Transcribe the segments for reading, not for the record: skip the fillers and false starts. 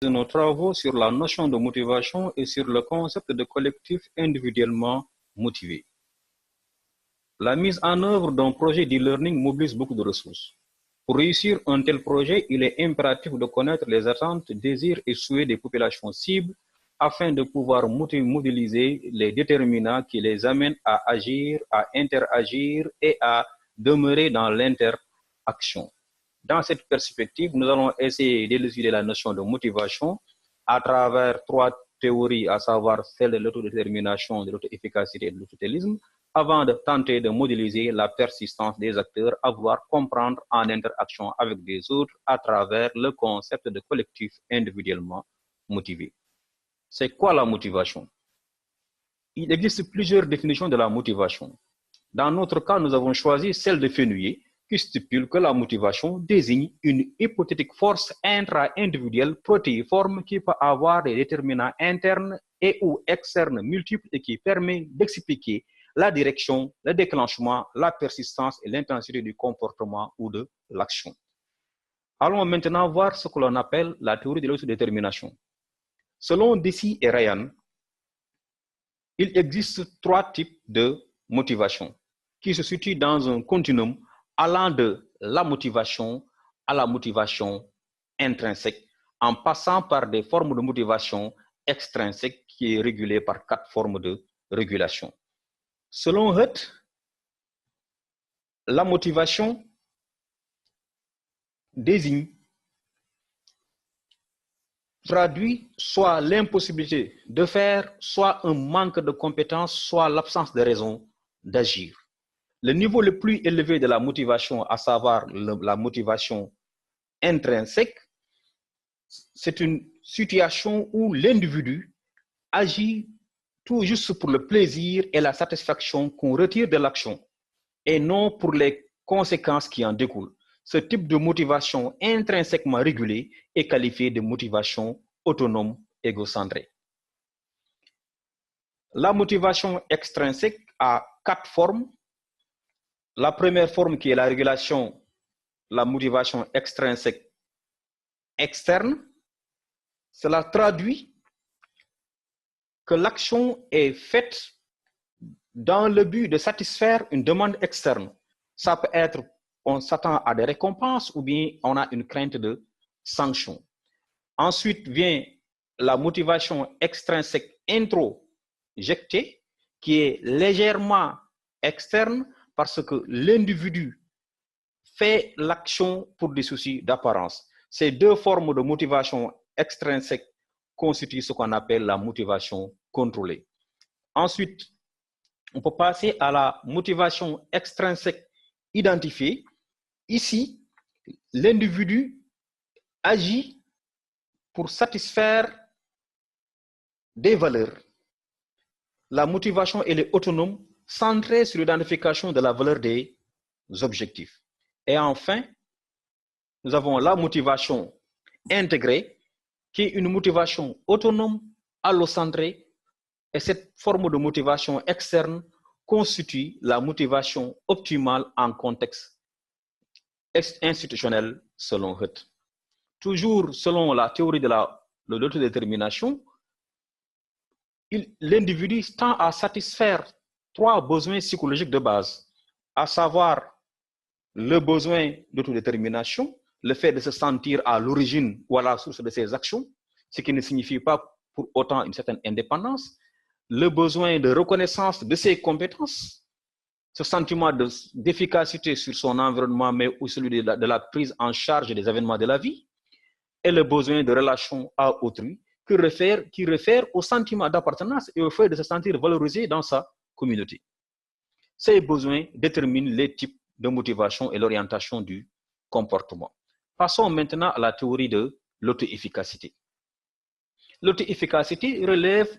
nos travaux sur la notion de motivation et sur le concept de collectif individuellement motivé. La mise en œuvre d'un projet d'e-learning mobilise beaucoup de ressources. Pour réussir un tel projet, il est impératif de connaître les attentes, désirs et souhaits des populations cibles afin de pouvoir modéliser les déterminants qui les amènent à agir, à interagir et à demeurer dans l'interaction. Dans cette perspective, nous allons essayer d'élucider la notion de motivation à travers trois théories, à savoir celle de l'autodétermination, de l'auto-efficacité et de l'autotélisme, avant de tenter de modéliser la persistance des acteurs à vouloir comprendre en interaction avec des autres à travers le concept de collectif individuellement motivé. C'est quoi la motivation? Il existe plusieurs définitions de la motivation. Dans notre cas, nous avons choisi celle de Fenouillet, qui stipule que la motivation désigne une hypothétique force intra-individuelle protéiforme qui peut avoir des déterminants internes et ou externes multiples et qui permet d'expliquer la direction, le déclenchement, la persistance et l'intensité du comportement ou de l'action. Allons maintenant voir ce que l'on appelle la théorie de l'autodétermination. Selon Deci et Ryan, il existe trois types de motivation qui se situent dans un continuum allant de la motivation à la motivation intrinsèque, en passant par des formes de motivation extrinsèque qui est régulée par 4 formes de régulation. Selon Hutt, la motivation désigne, traduit soit l'impossibilité de faire, soit un manque de compétences, soit l'absence de raison d'agir. Le niveau le plus élevé de la motivation, à savoir la motivation intrinsèque, c'est une situation où l'individu agit tout juste pour le plaisir et la satisfaction qu'on retire de l'action et non pour les conséquences qui en découlent. Ce type de motivation intrinsèquement régulée est qualifié de motivation autonome égocentrée. La motivation extrinsèque a 4 formes. La première forme qui est la régulation, la motivation extrinsèque externe, cela traduit que l'action est faite dans le but de satisfaire une demande externe. Ça peut être on s'attend à des récompenses ou bien on a une crainte de sanction. Ensuite vient la motivation extrinsèque introjectée qui est légèrement externe parce que l'individu fait l'action pour des soucis d'apparence. Ces deux formes de motivation extrinsèque constituent ce qu'on appelle la motivation contrôlée. Ensuite, on peut passer à la motivation extrinsèque identifiée. Ici, l'individu agit pour satisfaire des valeurs. La motivation, elle est autonome, centrée sur l'identification de la valeur des objectifs. Et enfin, nous avons la motivation intégrée, qui est une motivation autonome, allocentrée, et cette forme de motivation externe constitue la motivation optimale en contexte institutionnel selon Hutt. Toujours selon la théorie de l'autodétermination, l'individu tend à satisfaire 3 besoins psychologiques de base, à savoir le besoin d'autodétermination, le fait de se sentir à l'origine ou à la source de ses actions, ce qui ne signifie pas pour autant une certaine indépendance, le besoin de reconnaissance de ses compétences, ce sentiment d'efficacité sur son environnement, mais aussi celui de la prise en charge des événements de la vie, et le besoin de relation à autrui, qui réfère au sentiment d'appartenance et au fait de se sentir valorisé dans sa communauté. Ces besoins déterminent les types de motivation et l'orientation du comportement. Passons maintenant à la théorie de l'auto-efficacité. L'auto-efficacité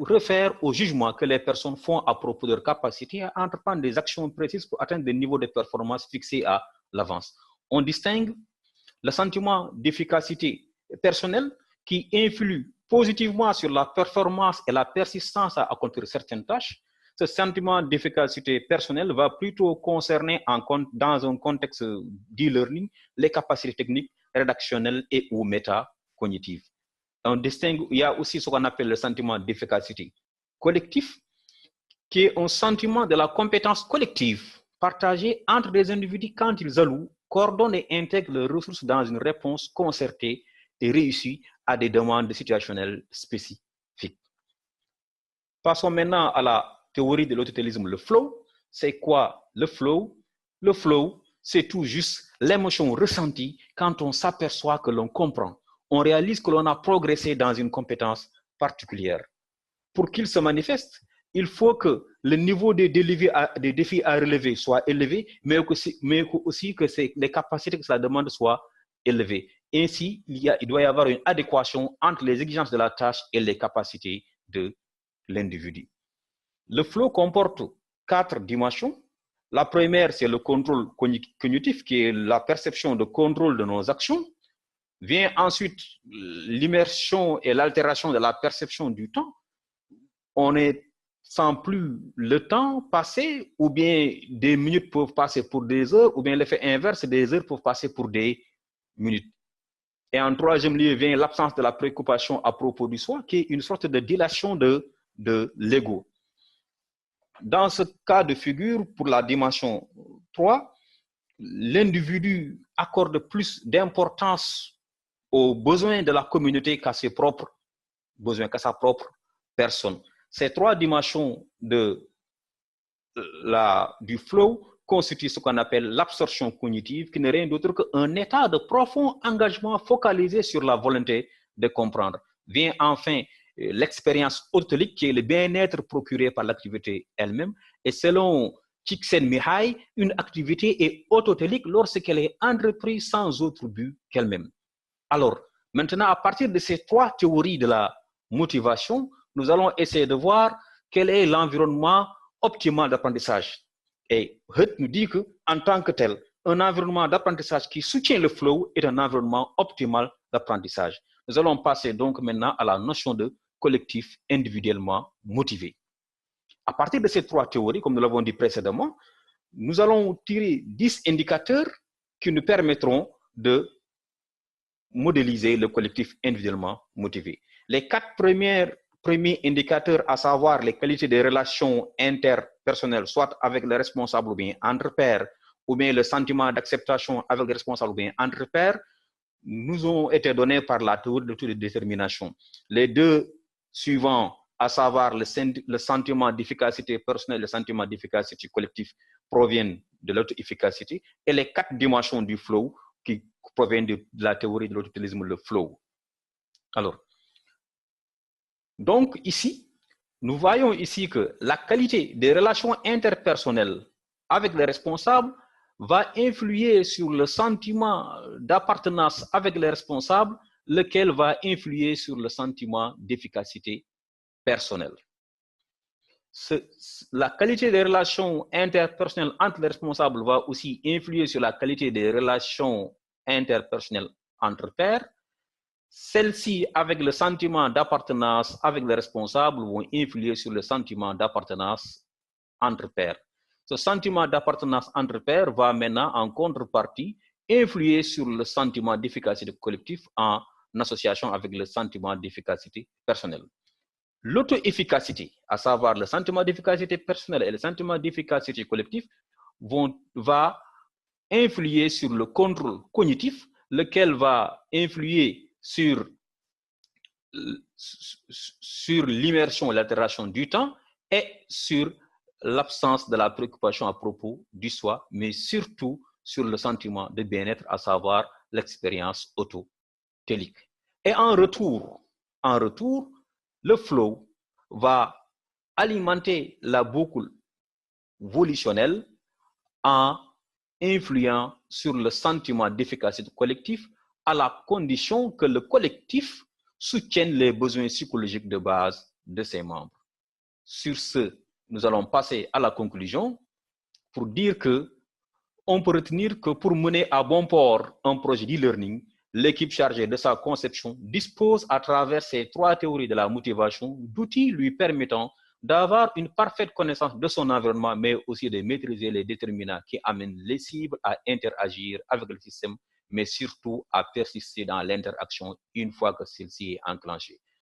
réfère au jugement que les personnes font à propos de leur capacité à entreprendre des actions précises pour atteindre des niveaux de performance fixés à l'avance. On distingue le sentiment d'efficacité personnelle qui influe positivement sur la performance et la persistance à accomplir certaines tâches. Ce sentiment d'efficacité personnelle va plutôt concerner dans un contexte d'e-learning les capacités techniques, rédactionnelles et ou métacognitives. On distingue, il y a aussi ce qu'on appelle le sentiment d'efficacité collectif, qui est un sentiment de la compétence collective partagée entre les individus quand ils allouent, coordonnent et intègrent leurs ressources dans une réponse concertée et réussie à des demandes situationnelles spécifiques. Passons maintenant à la théorie de l'autotélisme, le flow. C'est quoi le flow? Le flow, c'est tout juste l'émotion ressentie quand on s'aperçoit que l'on comprend. On réalise que l'on a progressé dans une compétence particulière. Pour qu'il se manifeste, il faut que le niveau des défis à relever soit élevé, mais aussi que les capacités que cela demande soient élevées. Ainsi, il doit y avoir une adéquation entre les exigences de la tâche et les capacités de l'individu. Le flow comporte 4 dimensions. La première, c'est le contrôle cognitif, qui est la perception de contrôle de nos actions. Vient ensuite l'immersion et l'altération de la perception du temps. On ne sent plus le temps passer, ou bien des minutes peuvent passer pour des heures, ou bien l'effet inverse, des heures peuvent passer pour des minutes. Et en troisième lieu vient l'absence de la préoccupation à propos du soi, qui est une sorte de dilation de l'ego. Dans ce cas de figure, pour la dimension 3, l'individu accorde plus d'importance aux besoins de la communauté qu'à ses propres besoins, qu'à sa propre personne. Ces 3 dimensions du flow constituent ce qu'on appelle l'absorption cognitive, qui n'est rien d'autre qu'un état de profond engagement focalisé sur la volonté de comprendre. Vient enfin l'expérience autotélique, qui est le bien-être procuré par l'activité elle-même. Et selon Csikszentmihalyi, une activité est autotélique lorsqu'elle est entreprise sans autre but qu'elle-même. Alors, maintenant, à partir de ces 3 théories de la motivation, nous allons essayer de voir quel est l'environnement optimal d'apprentissage. Et Hutt nous dit qu'en tant que tel, un environnement d'apprentissage qui soutient le flow est un environnement optimal d'apprentissage. Nous allons passer donc maintenant à la notion de collectif individuellement motivé. À partir de ces 3 théories, comme nous l'avons dit précédemment, nous allons tirer 10 indicateurs qui nous permettront de modéliser le collectif individuellement motivé. Les 4 premiers indicateurs, à savoir les qualités des relations interpersonnelles, soit avec le responsable ou bien entre pairs, ou bien le sentiment d'acceptation avec le responsable ou bien entre pairs, nous ont été donnés par la théorie de l'autodétermination. Les 2 suivants, à savoir le sentiment d'efficacité personnelle et le sentiment d'efficacité collective, proviennent de l'auto-efficacité, et les 4 dimensions du flow qui proviennent de la théorie de l'autotélisme, le flow. Alors, donc ici, nous voyons ici que la qualité des relations interpersonnelles avec les responsables va influer sur le sentiment d'appartenance avec les responsables, lequel va influer sur le sentiment d'efficacité personnelle. La qualité des relations interpersonnelles entre les responsables va aussi influer sur la qualité des relations interpersonnelles entre pairs. Celles-ci, avec le sentiment d'appartenance avec les responsables, vont influer sur le sentiment d'appartenance entre pairs. Ce sentiment d'appartenance entre pairs va maintenant, en contrepartie, influer sur le sentiment d'efficacité collective en association avec le sentiment d'efficacité personnelle. L'auto-efficacité, à savoir le sentiment d'efficacité personnelle et le sentiment d'efficacité collective, va influer sur le contrôle cognitif, lequel va influer sur l'immersion et l'altération du temps et sur l'absence de la préoccupation à propos du soi, mais surtout sur le sentiment de bien-être, à savoir l'expérience autotélique. Et en retour, le flow va alimenter la boucle volutionnelle en influant sur le sentiment d'efficacité collective à la condition que le collectif soutienne les besoins psychologiques de base de ses membres. Sur ce, nous allons passer à la conclusion pour dire que on peut retenir que pour mener à bon port un projet d'e-learning, l'équipe chargée de sa conception dispose à travers ces 3 théories de la motivation d'outils lui permettant d'avoir une parfaite connaissance de son environnement, mais aussi de maîtriser les déterminants qui amènent les cibles à interagir avec le système mais surtout à persister dans l'interaction une fois que celle-ci est enclenchée.